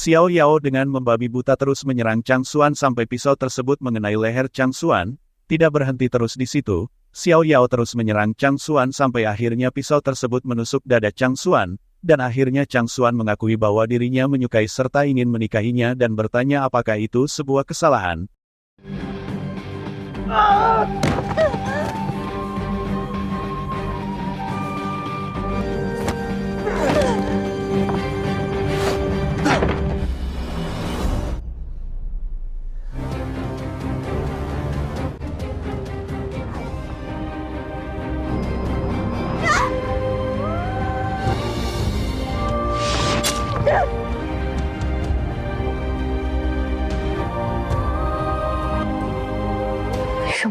Xiao Yao dengan membabi buta terus menyerang Chang Xuan sampai pisau tersebut mengenai leher Chang Xuan. Tidak berhenti terus di situ, Xiao Yao terus menyerang Chang Xuan sampai akhirnya pisau tersebut menusuk dada Chang Xuan, dan akhirnya Chang Xuan mengakui bahwa dirinya menyukai serta ingin menikahinya dan bertanya apakah itu sebuah kesalahan.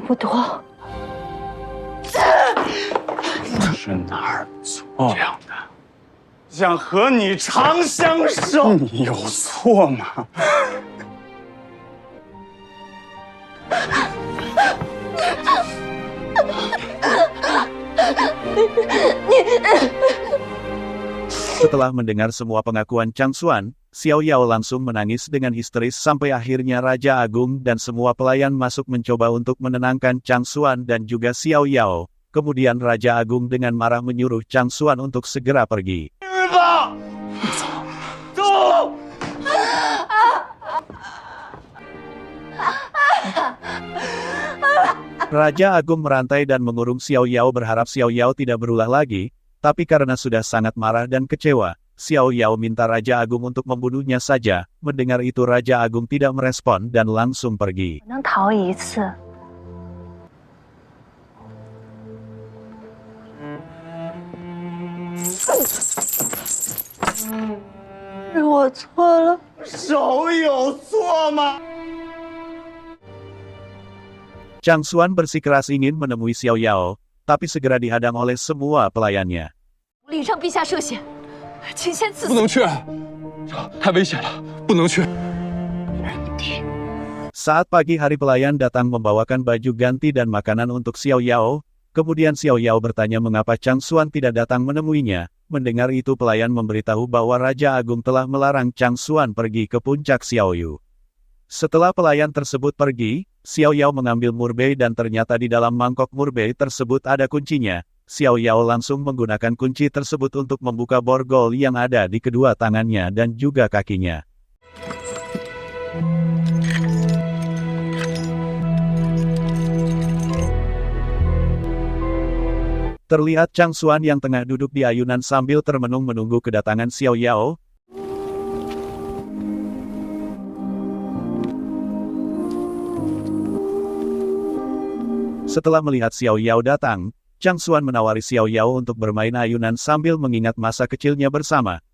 不多，是哪儿错这样的？想和你长相守，你有错吗？Setelah mendengar semua pengakuan Chang Xuan, Xiao Yao langsung menangis dengan histeris sampai akhirnya Raja Agung dan semua pelayan masuk mencoba untuk menenangkan Chang Xuan dan juga Xiao Yao. Kemudian Raja Agung dengan marah menyuruh Chang Xuan untuk segera pergi. Raja Agung merantai dan mengurung Xiao Yao berharap Xiao Yao tidak berulah lagi, tapi karena sudah sangat marah dan kecewa, Xiao Yao minta Raja Agung untuk membunuhnya saja. Mendengar itu Raja Agung tidak merespon dan langsung pergi. Chang Xuan bersikeras ingin menemui Xiao Yao, tapi segera dihadang oleh semua pelayannya. 令让陛下涉险，请先赐。不能去，这太危险了，不能去。原地。 Saat pagi hari pelayan datang membawakan baju ganti dan makanan untuk Xiao Yao, kemudian Xiao Yao bertanya mengapa Chang Xuan tidak datang menemuinya. Mendengar itu pelayan memberitahu bahwa Raja Agung telah melarang Chang Xuan pergi ke puncak Xiaoyu. Setelah pelayan tersebut pergi, Xiao Yao mengambil murbei dan ternyata di dalam mangkok murbei tersebut ada kuncinya. Xiao Yao langsung menggunakan kunci tersebut untuk membuka borgol yang ada di kedua tangannya dan juga kakinya. Terlihat Chang Xuan yang tengah duduk di ayunan sambil termenung menunggu kedatangan Xiao Yao. Setelah melihat Xiao Yao datang, Chang Xuan menawari Xiao Yao untuk bermain ayunan sambil mengingat masa kecilnya bersama.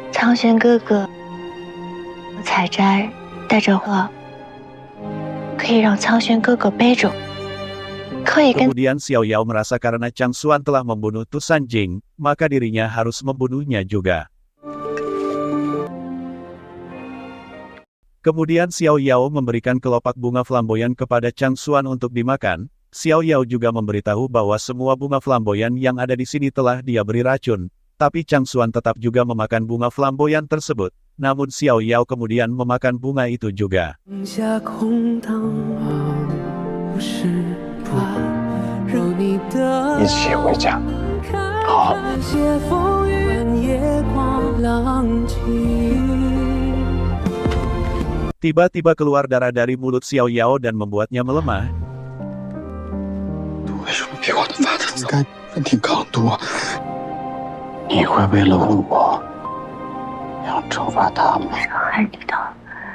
Chang Xuan 哥哥，采摘带着货，可以让苍轩哥哥背着，可以跟。 Kemudian Xiao Yao merasa karena Chang Xuan telah membunuh Tu Sanjing, maka dirinya harus membunuhnya juga. Kemudian Xiao Yao memberikan kelopak bunga flamboyan kepada Chang Xuan untuk dimakan. Xiao Yao juga memberitahu bahwa semua bunga flamboyan yang ada di sini telah dia beri racun, tapi Chang Xuan tetap juga memakan bunga flamboyan tersebut. Namun Xiao Yao kemudian memakan bunga itu juga. Tiba-tiba keluar darah dari mulut Xiao Yao dan membuatnya melemah. 为什么比我的发的早？应该分挺抗毒。你会为了我，要惩罚他们？伤害你的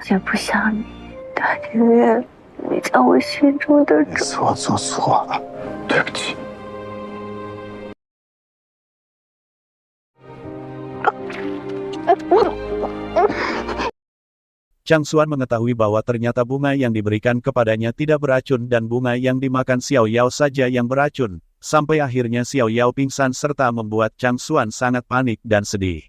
也不像你，但因为你在我心中的这次我做错了，对不起。 Chang Xuan mengetahui bahwa ternyata bunga yang diberikan kepadanya tidak beracun dan bunga yang dimakan Xiao Yao saja yang beracun, sampai akhirnya Xiao Yao pingsan serta membuat Chang Xuan sangat panik dan sedih.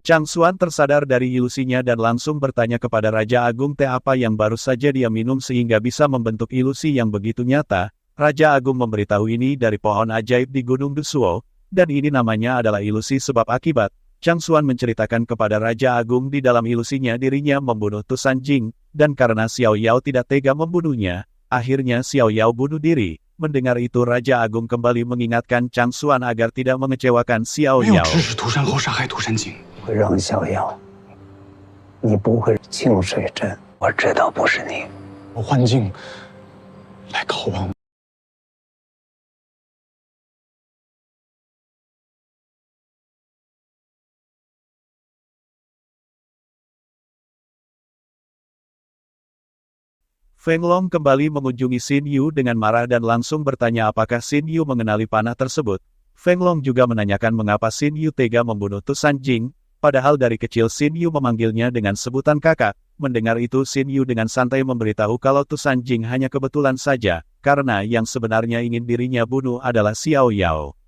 Chang Xuan tersadar dari ilusinya dan langsung bertanya kepada Raja Agung teh apa yang baru saja dia minum sehingga bisa membentuk ilusi yang begitu nyata. Raja Agung memberitahu ini dari pohon ajaib di Gunung Dusuo, dan ini namanya adalah ilusi sebab akibat. Chang Xuan menceritakan kepada Raja Agung di dalam ilusinya dirinya membunuh Tu Sanjing, dan karena Xiao Yao tidak tega membunuhnya, akhirnya Xiao Yao bunuh diri. Mendengar itu Raja Agung kembali mengingatkan Chang Xuan agar tidak mengecewakan Xiao 没有 Yao. 指使涂山后杀害涂山璟。 会让小妖，你不会清水镇，我知道不是你。我幻境来拷问我。 Feng Long kembali mengunjungi Xin Yu dengan marah dan langsung bertanya apakah Xin Yu mengenali panah tersebut. Feng Long juga menanyakan mengapa Xin Yu tega membunuh Tu Sanjing, padahal dari kecil Xin Yu memanggilnya dengan sebutan kakak. Mendengar itu Xin Yu dengan santai memberitahu kalau Tu Sanjing hanya kebetulan saja, karena yang sebenarnya ingin dirinya bunuh adalah Xiao Yao.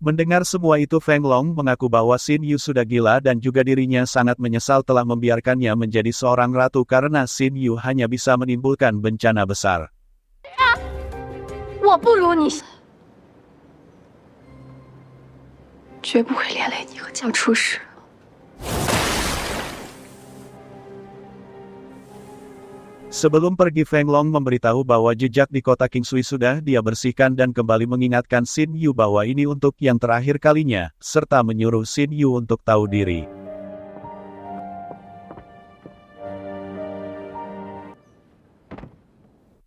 Mendengar semua itu Feng Long mengaku bahwa Xin Yu sudah gila dan juga dirinya sangat menyesal telah membiarkannya menjadi seorang ratu karena Xin Yu hanya bisa menimbulkan bencana besar. 我不如你，绝不会连累你和江出使。 Sebelum pergi Feng Long memberitahu bahwa jejak di kota Kingsui sudah dia bersihkan dan kembali mengingatkan Xin Yu bahwa ini untuk yang terakhir kalinya, serta menyuruh Xin Yu untuk tahu diri.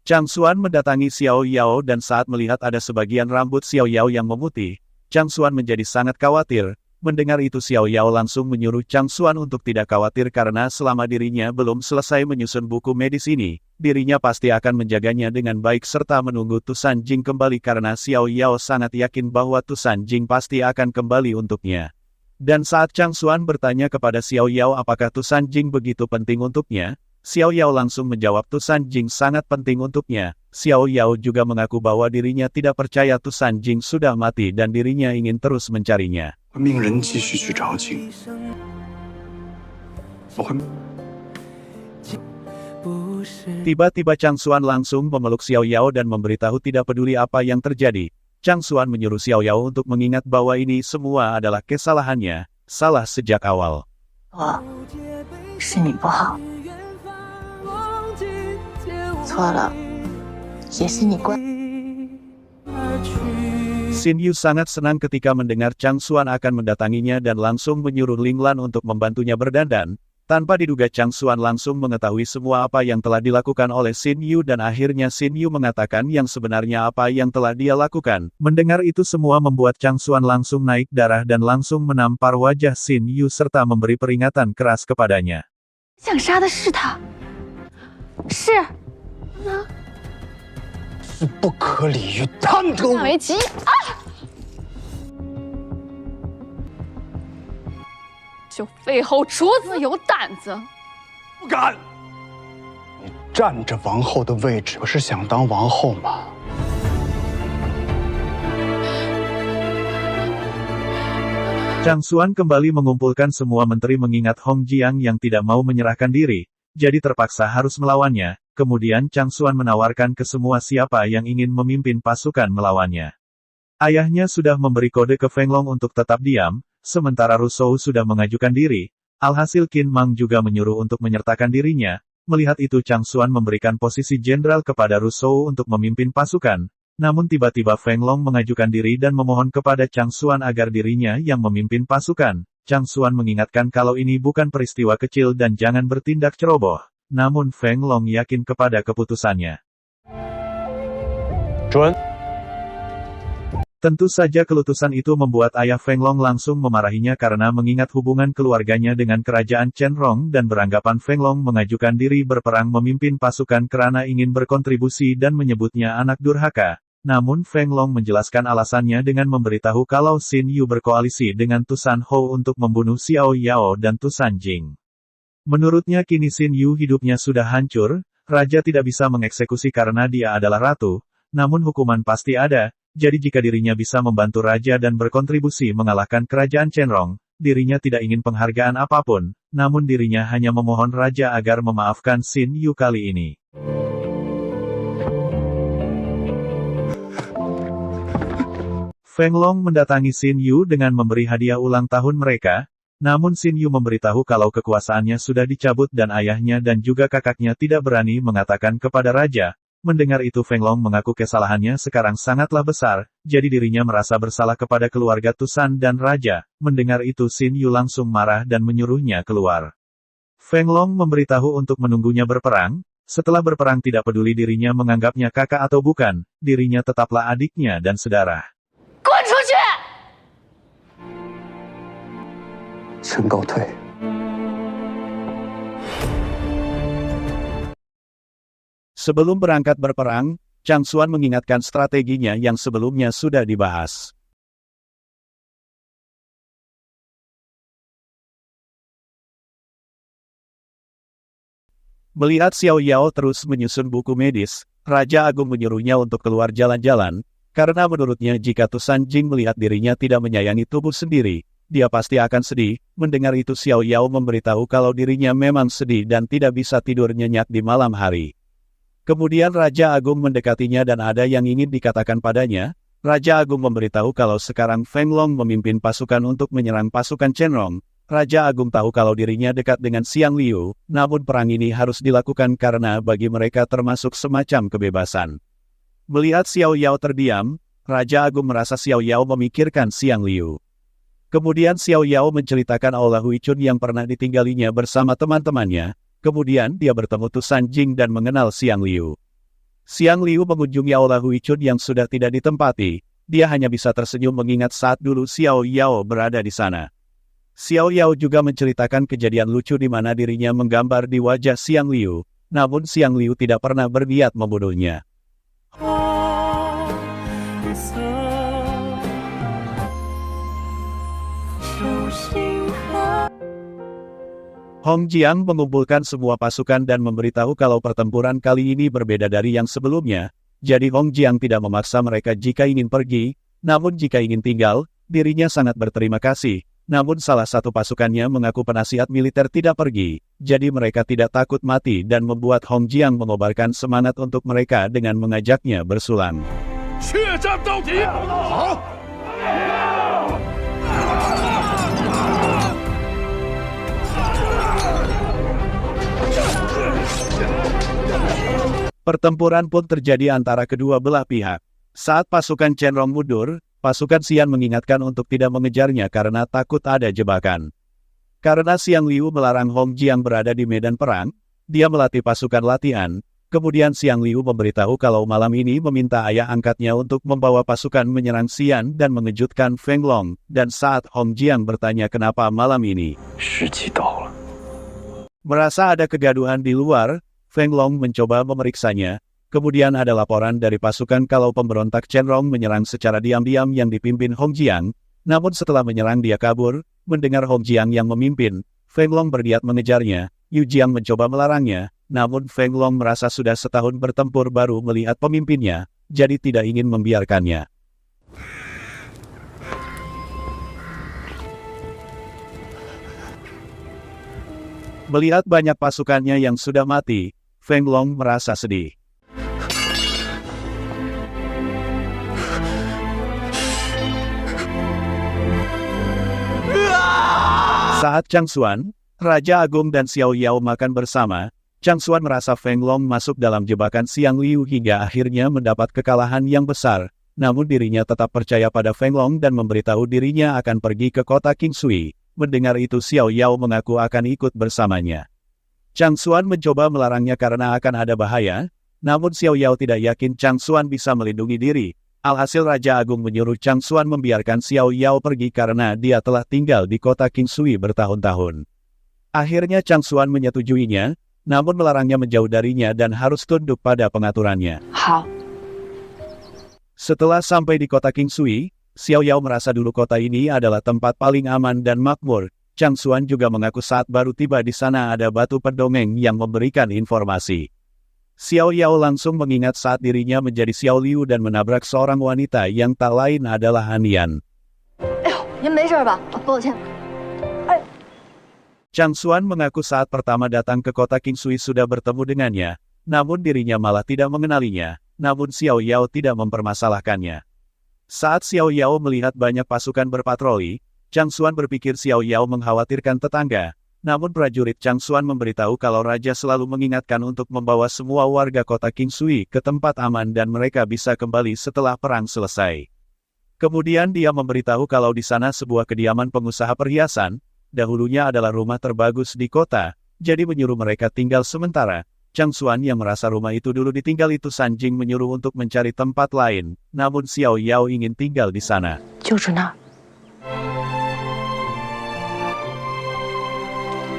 Chang Xuan mendatangi Xiao Yao dan saat melihat ada sebagian rambut Xiao Yao yang memutih, Chang Xuan menjadi sangat khawatir. Mendengar itu Xiao Yao langsung menyuruh Chang Xuan untuk tidak khawatir karena selama dirinya belum selesai menyusun buku medis ini, dirinya pasti akan menjaganya dengan baik serta menunggu Tu Sanjing kembali karena Xiao Yao sangat yakin bahwa Tu Sanjing pasti akan kembali untuknya. Dan saat Chang Xuan bertanya kepada Xiao Yao apakah Tu Sanjing begitu penting untuknya, Xiao Yao langsung menjawab Tu Sanjing sangat penting untuknya. Xiao Yao juga mengaku bahwa dirinya tidak percaya Tu Sanjing sudah mati dan dirinya ingin terus mencarinya. 会命人继续去找景。我会。 Tiba-tiba Chang Xuan langsung memeluk Xiao Yao dan memberitahu tidak peduli apa yang terjadi. Chang Xuan menyuruh Xiao Yao untuk mengingat bahwa ini semua adalah kesalahannya, salah sejak awal. 我是你不好，错了，也是你怪。 Xin Yu sangat senang ketika mendengar Chang Xuan akan mendatanginya dan langsung menyuruh Ling Lan untuk membantunya berdandan. Tanpa diduga Chang Xuan langsung mengetahui semua apa yang telah dilakukan oleh Xin Yu dan akhirnya Xin Yu mengatakan yang sebenarnya apa yang telah dia lakukan. Mendengar itu semua membuat Chang Xuan langsung naik darah dan langsung menampar wajah Xin Yu serta memberi peringatan keras kepadanya. 想杀的是他，是是不可理喻贪得纳维吉啊！就废后主子有胆子，不敢。你占着王后的位置，不是想当王后吗？ Chang Xuan kembali mengumpulkan semua menteri mengingat Hong Jiang yang tidak mau menyerahkan diri, jadi terpaksa harus melawannya. Kemudian Chang Xuan menawarkan ke semua siapa yang ingin memimpin pasukan melawannya. Ayahnya sudah memberi kode ke Feng Long untuk tetap diam, sementara Rusou sudah mengajukan diri. Alhasil Qin Mang juga menyuruh untuk menyertakan dirinya. Melihat itu Chang Xuan memberikan posisi jenderal kepada Rusou untuk memimpin pasukan. Namun tiba-tiba Feng Long mengajukan diri dan memohon kepada Chang Xuan agar dirinya yang memimpin pasukan. Chang Xuan mengingatkan kalau ini bukan peristiwa kecil dan jangan bertindak ceroboh. Namun Feng Long yakin kepada keputusannya.准。 Tentu saja keputusan itu membuat ayah Feng Long langsung memarahinya karena mengingat hubungan keluarganya dengan kerajaan Chenrong dan beranggapan Feng Long mengajukan diri berperang memimpin pasukan karena ingin berkontribusi dan menyebutnya anak durhaka. Namun Feng Long menjelaskan alasannya dengan memberitahu kalau Xin Yu berkoalisi dengan Tu San Ho untuk membunuh Xiao Yao dan Tu Sanjing. Menurutnya kini Xin Yu hidupnya sudah hancur, raja tidak bisa mengeksekusi karena dia adalah ratu, namun hukuman pasti ada, jadi jika dirinya bisa membantu raja dan berkontribusi mengalahkan kerajaan Chenrong, dirinya tidak ingin penghargaan apapun, namun dirinya hanya memohon raja agar memaafkan Xin Yu kali ini. Feng Long mendatangi Xin Yu dengan memberi hadiah ulang tahun mereka, namun Xin Yu memberitahu kalau kekuasaannya sudah dicabut dan ayahnya dan juga kakaknya tidak berani mengatakan kepada raja. Mendengar itu Feng Long mengaku kesalahannya sekarang sangatlah besar, jadi dirinya merasa bersalah kepada keluarga Tusan dan raja. Mendengar itu Xin Yu langsung marah dan menyuruhnya keluar. Feng Long memberitahu untuk menunggunya berperang, setelah berperang tidak peduli dirinya menganggapnya kakak atau bukan, dirinya tetaplah adiknya dan saudara. 滚出去！ 请告退。 Sebelum berangkat berperang, Chang Xuan mengingatkan strateginya yang sebelumnya sudah dibahas. Melihat Xiao Yao terus menyusun buku medis, Raja Agung menyuruhnya untuk keluar jalan-jalan, karena menurutnya jika Tusan Jing melihat dirinya tidak menyayangi tubuh sendiri, dia pasti akan sedih. Mendengar itu Xiao Yao memberitahu kalau dirinya memang sedih dan tidak bisa tidur nyenyak di malam hari. Kemudian Raja Agung mendekatinya dan ada yang ingin dikatakan padanya. Raja Agung memberitahu kalau sekarang Feng Long memimpin pasukan untuk menyerang pasukan Chenrong. Raja Agung tahu kalau dirinya dekat dengan Xiang Liu, namun perang ini harus dilakukan karena bagi mereka termasuk semacam kebebasan. Melihat Xiao Yao terdiam, Raja Agung merasa Xiao Yao memikirkan Xiang Liu. Kemudian Xiao Yao menceritakan Aula Huichun yang pernah ditinggalinya bersama teman-temannya. Kemudian dia bertemu Tusan Jing dan mengenal Xiang Liu. Xiang Liu mengunjungi Aula Huichun yang sudah tidak ditempati. Dia hanya bisa tersenyum mengingat saat dulu Xiao Yao berada di sana. Xiao Yao juga menceritakan kejadian lucu di mana dirinya menggambar di wajah Xiang Liu, namun Xiang Liu tidak pernah berniat membunuhnya. Hong Jiang mengumpulkan semua pasukan dan memberitahu kalau pertempuran kali ini berbeda dari yang sebelumnya, jadi Hong Jiang tidak memaksa mereka jika ingin pergi, namun jika ingin tinggal, dirinya sangat berterima kasih. Namun salah satu pasukannya mengaku penasihat militer tidak pergi, jadi mereka tidak takut mati dan membuat Hong Jiang mengobarkan semangat untuk mereka dengan mengajaknya bersulang. Pertempuran pun terjadi antara kedua belah pihak. Saat pasukan Chenrong mundur, pasukan Xian mengingatkan untuk tidak mengejarnya karena takut ada jebakan. Karena Xiang Liu melarang Hong Jiang berada di medan perang, dia melatih pasukan latihan. Kemudian Xiang Liu memberitahu kalau malam ini meminta ayah angkatnya untuk membawa pasukan menyerang Xian dan mengejutkan Feng Long. Dan saat Hong Jiang bertanya kenapa malam ini, merasa ada kegaduhan di luar, Feng Long mencoba memeriksanya. Kemudian ada laporan dari pasukan kalau pemberontak Chenrong menyerang secara diam-diam yang dipimpin Hong Jiang. Namun setelah menyerang dia kabur. Mendengar Hong Jiang yang memimpin, Feng Long berniat mengejarnya. Yu Jiang mencoba melarangnya, namun Feng Long merasa sudah setahun bertempur baru melihat pemimpinnya, jadi tidak ingin membiarkannya. Melihat banyak pasukannya yang sudah mati, Feng Long merasa sedih. Saat Chang Xuan, Raja Agung dan Xiao Yao makan bersama, Chang Xuan merasa Feng Long masuk dalam jebakan Xiang Liu hingga akhirnya mendapat kekalahan yang besar, namun dirinya tetap percaya pada Feng Long dan memberitahu dirinya akan pergi ke kota Qingshui. Mendengar itu Xiao Yao mengaku akan ikut bersamanya. Chang Xuan mencoba melarangnya karena akan ada bahaya, namun Xiao Yao tidak yakin Chang Xuan bisa melindungi diri. Alhasil Raja Agung menyuruh Chang Xuan membiarkan Xiao Yao pergi karena dia telah tinggal di kota Qingshui bertahun-tahun. Akhirnya Chang Xuan menyetujuinya, namun melarangnya menjauh darinya dan harus tunduk pada pengaturannya. Setelah sampai di kota Qingshui, Xiao Yao merasa dulu kota ini adalah tempat paling aman dan makmur. Chang Xuan juga mengaku saat baru tiba di sana ada batu pendongeng yang memberikan informasi. Xiao Yao langsung mengingat saat dirinya menjadi Xiao Liu dan menabrak seorang wanita yang tak lain adalah Hanian. Chang Xuan mengaku saat pertama datang ke kota Qingshui sudah bertemu dengannya, namun dirinya malah tidak mengenalinya, namun Xiao Yao tidak mempermasalahkannya. Saat Xiao Yao melihat banyak pasukan berpatroli, Chang Xuan berpikir Xiao Yao mengkhawatirkan tetangga, namun prajurit Chang Xuan memberitahu kalau raja selalu mengingatkan untuk membawa semua warga kota Qingshui ke tempat aman dan mereka bisa kembali setelah perang selesai. Kemudian dia memberitahu kalau di sana sebuah kediaman pengusaha perhiasan, dahulunya adalah rumah terbagus di kota, jadi menyuruh mereka tinggal sementara. Chang Xuan yang merasa rumah itu dulu ditinggal itu Sanjing menyuruh untuk mencari tempat lain, namun Xiao Yao ingin tinggal di sana. 就住那儿。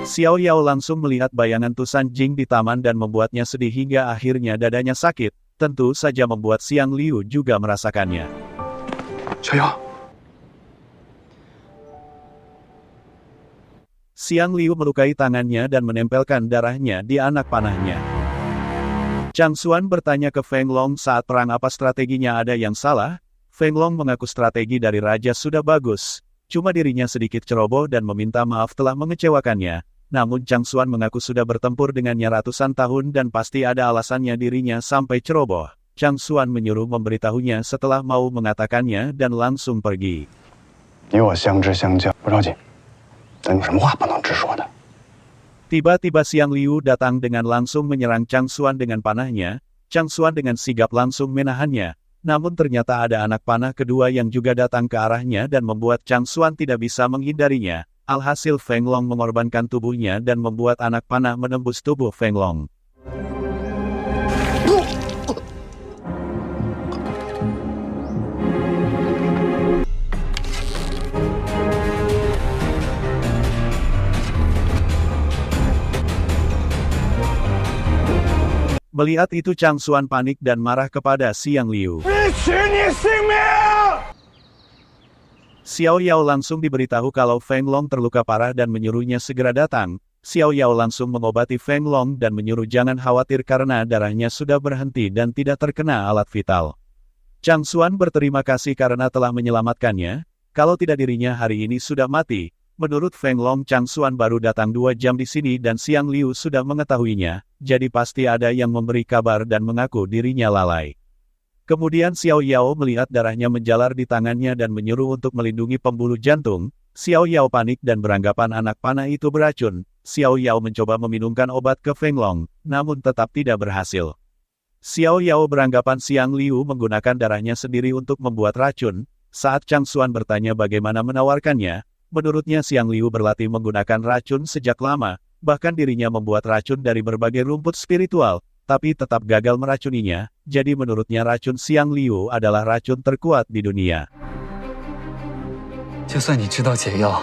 Xiao Yao langsung melihat bayangan Tu Sanjing di taman dan membuatnya sedih hingga akhirnya dadanya sakit, tentu saja membuat Xiang Liu juga merasakannya. 小瑶， Xiang Liu melukai tangannya dan menempelkan darahnya di anak panahnya. Chang Xuan bertanya ke Feng Long saat perang apa strateginya ada yang salah. Feng Long mengaku strategi dari raja sudah bagus, cuma dirinya sedikit ceroboh dan meminta maaf telah mengecewakannya. Namun Chang Xuan mengaku sudah bertempur dengannya ratusan tahun dan pasti ada alasannya dirinya sampai ceroboh. Chang Xuan menyuruh memberitahunya setelah mau mengatakannya dan langsung pergi. 你我相知相交，不着急，但有什么话不能直说的？ Tiba-tiba Xiang Liu datang dengan langsung menyerang Chang Xuan dengan panahnya. Chang Xuan dengan sigap langsung menahannya. Namun ternyata ada anak panah kedua yang juga datang ke arahnya dan membuat Chang Xuan tidak bisa menghindarinya. Alhasil Feng Long mengorbankan tubuhnya dan membuat anak panah menembus tubuh Feng Long. Melihat itu Chang Xuan panik dan marah kepada Xiang Liu. Xiao Yao langsung diberitahu kalau Feng Long terluka parah dan menyuruhnya segera datang. Xiao Yao langsung mengobati Feng Long dan menyuruh jangan khawatir karena darahnya sudah berhenti dan tidak terkena alat vital. Chang Xuan berterima kasih karena telah menyelamatkannya, kalau tidak dirinya hari ini sudah mati. Menurut Feng Long, Chang Xuan baru datang 2 jam di sini dan Xiang Liu sudah mengetahuinya, jadi pasti ada yang memberi kabar dan mengaku dirinya lalai. Kemudian Xiao Yao melihat darahnya menjalar di tangannya dan menyuruh untuk melindungi pembuluh jantung. Xiao Yao panik dan beranggapan anak panah itu beracun. Xiao Yao mencoba meminumkan obat ke Feng Long, namun tetap tidak berhasil. Xiao Yao beranggapan Xiang Liu menggunakan darahnya sendiri untuk membuat racun. Saat Chang Xuan bertanya bagaimana menawarkannya, menurutnya Xiang Liu berlatih menggunakan racun sejak lama, bahkan dirinya membuat racun dari berbagai rumput spiritual, tapi tetap gagal meracuninya, jadi menurutnya racun Xiang Liu adalah racun terkuat di dunia. 就算你知道解药，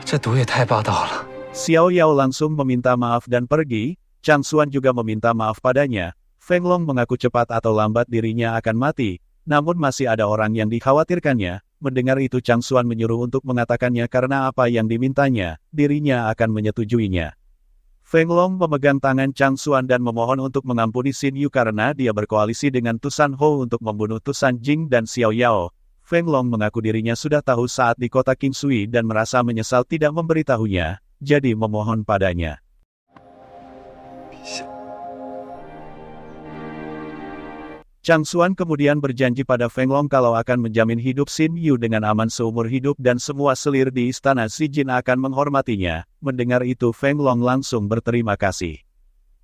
这毒也太霸道了。 Xiao Yao langsung meminta maaf dan pergi. Chang Xuan juga meminta maaf padanya. Feng Long mengaku cepat atau lambat dirinya akan mati, namun masih ada orang yang dikhawatirkannya. Mendengar itu Chang Xuan menyuruh untuk mengatakannya karena apa yang dimintanya, dirinya akan menyetujuinya. Feng Long memegang tangan Chang Xuan dan memohon untuk mengampuni Xin Yu karena dia berkoalisi dengan Tu San Ho untuk membunuh Tu Sanjing dan Xiao Yao. Feng Long mengaku dirinya sudah tahu saat di kota Qingshui dan merasa menyesal tidak memberitahunya, jadi memohon padanya. Chang Xuan kemudian berjanji pada Feng Long kalau akan menjamin hidup Xin Yu dengan aman seumur hidup dan semua selir di istana Xi Jin akan menghormatinya. Mendengar itu Feng Long langsung berterima kasih.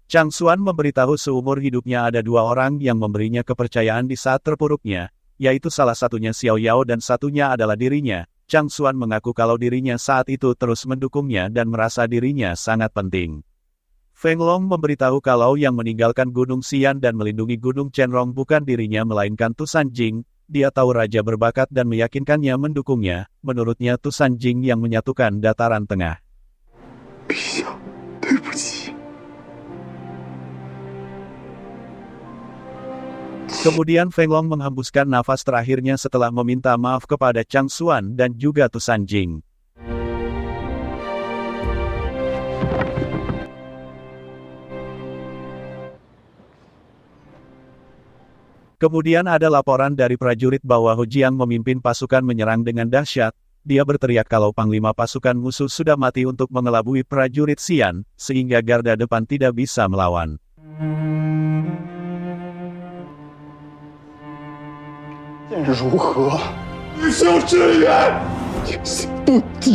Chang Xuan memberitahu seumur hidupnya ada 2 orang yang memberinya kepercayaan di saat terpuruknya, yaitu salah satunya Xiao Yao dan satunya adalah dirinya. Chang Xuan mengaku kalau dirinya saat itu terus mendukungnya dan merasa dirinya sangat penting. Feng Long memberitahu kalau yang meninggalkan Gunung Xian dan melindungi Gunung Chenrong bukan dirinya melainkan Tu Sanjing. Dia tahu raja berbakat dan meyakinkannya mendukungnya. Menurutnya Tu Sanjing yang menyatukan dataran tengah. 陛下，对不起。 Kemudian Feng Long menghembuskan nafas terakhirnya setelah meminta maaf kepada Chang Xuan dan juga Tu Sanjing. Kemudian ada laporan dari prajurit bahwa Ho Jiang memimpin pasukan menyerang dengan dahsyat. dia berteriak kalau panglima pasukan musuh sudah mati untuk mengelabui prajurit Xian, sehingga garda depan tidak bisa melawan.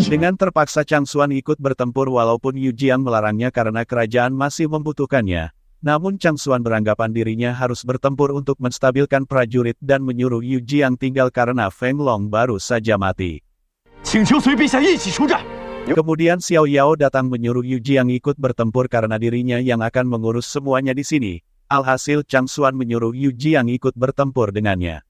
Dengan terpaksa Chang Xuan ikut bertempur walaupun Yu Jiang melarangnya karena kerajaan masih membutuhkannya. Namun Chang Xuan beranggapan dirinya harus bertempur untuk menstabilkan prajurit dan menyuruh Yu Jiang tinggal karena Feng Long baru saja mati. Kemudian Xiao Yao datang menyuruh Yu Jiang ikut bertempur karena dirinya yang akan mengurus semuanya di sini. Alhasil Chang Xuan menyuruh Yu Jiang ikut bertempur dengannya.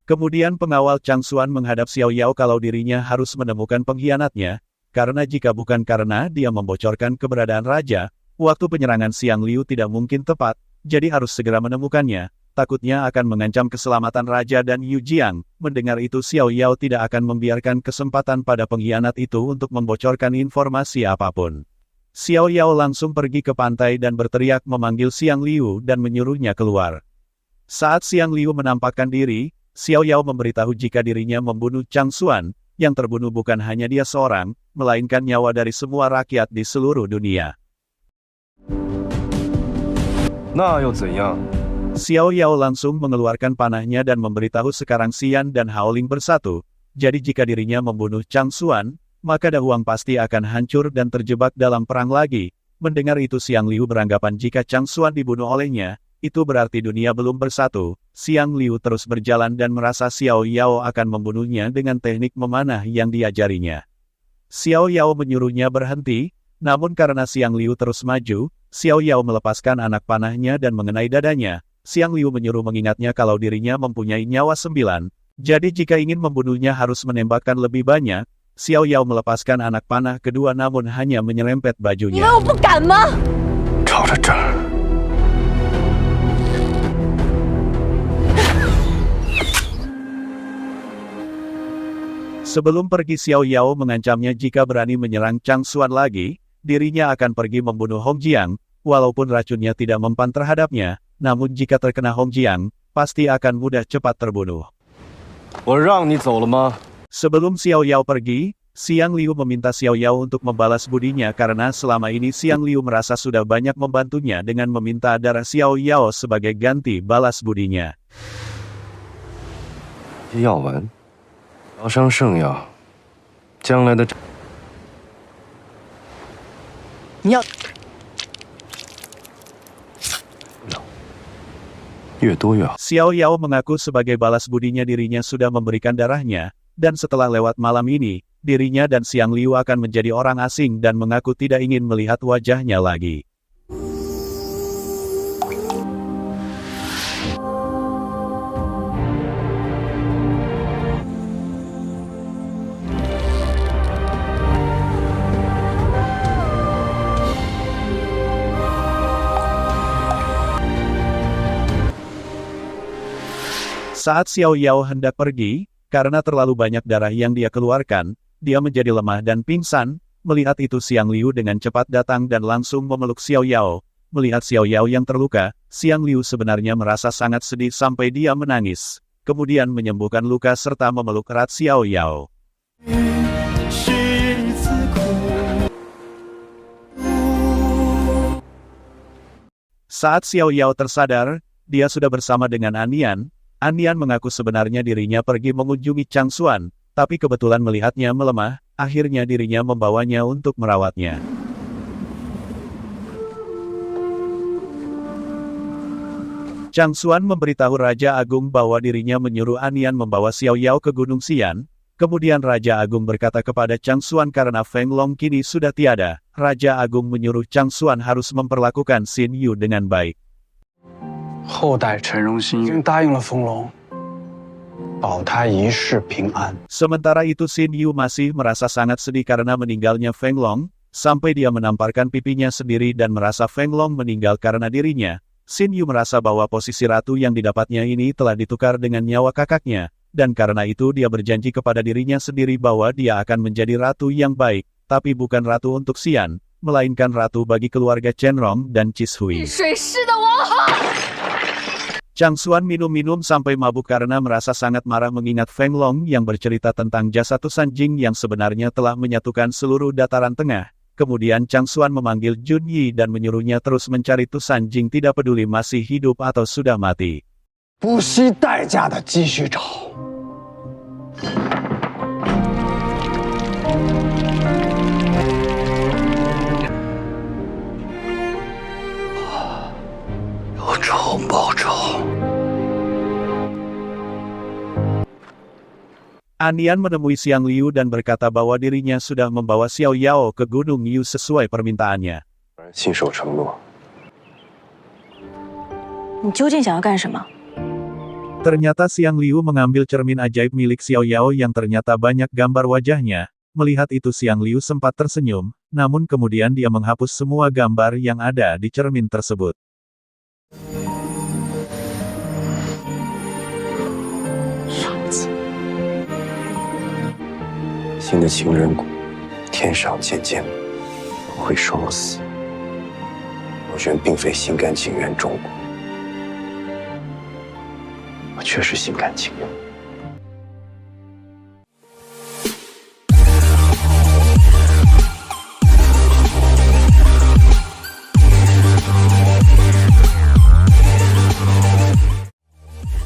Kemudian pengawal Chang Xuan menghadap Xiao Yao kalau dirinya harus menemukan pengkhianatnya, karena jika bukan karena dia membocorkan keberadaan raja, waktu penyerangan Xiang Liu tidak mungkin tepat, jadi harus segera menemukannya, takutnya akan mengancam keselamatan raja dan Yu Jiang. Mendengar itu Xiao Yao tidak akan membiarkan kesempatan pada pengkhianat itu untuk membocorkan informasi apapun. Xiao Yao langsung pergi ke pantai dan berteriak memanggil Xiang Liu dan menyuruhnya keluar. Saat Xiang Liu menampakkan diri, Xiao Yao memberitahu jika dirinya membunuh Chang Xuan, yang terbunuh bukan hanya dia seorang, melainkan nyawa dari semua rakyat di seluruh dunia. Xiao Yao langsung mengeluarkan panahnya dan memberitahu sekarang Xian dan Haoling bersatu, jadi jika dirinya membunuh Chang Xuan, maka Da Huang pasti akan hancur dan terjebak dalam perang lagi. Mendengar itu Xiang Liu beranggapan jika Chang Xuan dibunuh olehnya, itu berarti dunia belum bersatu. Xiang Liu terus berjalan dan merasa Xiao Yao akan membunuhnya dengan teknik memanah yang diajarinya. Xiao Yao menyuruhnya berhenti, namun karena Xiang Liu terus maju, Xiao Yao melepaskan anak panahnya dan mengenai dadanya. Xiang Liu menyuruh mengingatnya kalau dirinya mempunyai nyawa 9, jadi jika ingin membunuhnya harus menembakkan lebih banyak. Xiao Yao melepaskan anak panah kedua namun hanya menyerempet bajunya. Sebelum pergi Xiao Yao mengancamnya jika berani menyerang Chang Xuan lagi, dirinya akan pergi membunuh Hong Jiang, walaupun racunnya tidak mempan terhadapnya, namun jika terkena Hong Jiang, pasti akan mudah cepat terbunuh. Sebelum Xiao Yao pergi, Xiang Liu meminta Xiao Yao untuk membalas budinya karena selama ini Xiang Liu merasa sudah banyak membantunya dengan meminta darah Xiao Yao sebagai ganti balas budinya. Xiao Yao mengaku sebagai balas budinya dirinya sudah memberikan darahnya, dan setelah lewat malam ini, dirinya dan Xiang Liu akan menjadi orang asing dan mengaku tidak ingin melihat wajahnya lagi. Saat Xiao Yao hendak pergi, karena terlalu banyak darah yang dia keluarkan, dia menjadi lemah dan pingsan. Melihat itu Xiang Liu dengan cepat datang dan langsung memeluk Xiao Yao. Melihat Xiao Yao yang terluka, Xiang Liu sebenarnya merasa sangat sedih sampai dia menangis. Kemudian menyembuhkan luka serta memeluk erat Xiao Yao. Saat Xiao Yao tersadar, dia sudah bersama dengan Anian. Anian mengaku sebenarnya dirinya pergi mengunjungi Chang Xuan, tapi kebetulan melihatnya melemah, akhirnya dirinya membawanya untuk merawatnya. Chang Xuan memberitahu Raja Agung bahwa dirinya menyuruh Anian membawa Xiao Yao ke Gunung Xian. Kemudian Raja Agung berkata kepada Chang Xuan karena Feng Long kini sudah tiada, Raja Agung menyuruh Chang Xuan harus memperlakukan Xin Yu dengan baik. 后代陈荣兴已经答应了冯龙，保他一世平安。 Sementara itu Xin Yu masih merasa sangat sedih karena meninggalnya Feng Long, sampai dia menamparkan pipinya sendiri dan merasa Feng Long meninggal karena dirinya. Xin Yu merasa bahwa posisi ratu yang didapatnya ini telah ditukar dengan nyawa kakaknya, dan karena itu dia berjanji kepada dirinya sendiri bahwa dia akan menjadi ratu yang baik, tapi bukan ratu untuk Xian, melainkan ratu bagi keluarga Chen Rong dan Cis Hui. Chang Xuan minum-minum sampai mabuk karena merasa sangat marah mengingat Feng Long yang bercerita tentang jasa Tu Sanjing yang sebenarnya telah menyatukan seluruh dataran tengah. Kemudian Chang Xuan memanggil Jun Yi dan menyuruhnya terus mencari Tu Sanjing tidak peduli masih hidup atau sudah mati. 不惜代价的继续找。有仇报仇。 Anian menemui Xiang Liu dan berkata bahwa dirinya sudah membawa Xiao Yao ke Gunung Yu sesuai permintaannya. 信守承诺。你究竟想要干什么？ Ternyata Xiang Liu mengambil cermin ajaib milik Xiao Yao yang ternyata banyak gambar wajahnya. Melihat itu Xiang Liu sempat tersenyum, namun kemudian dia menghapus semua gambar yang ada di cermin tersebut. 新的情人谷，天上渐渐会双死。我人并非心甘情愿中过，我确实心甘情愿。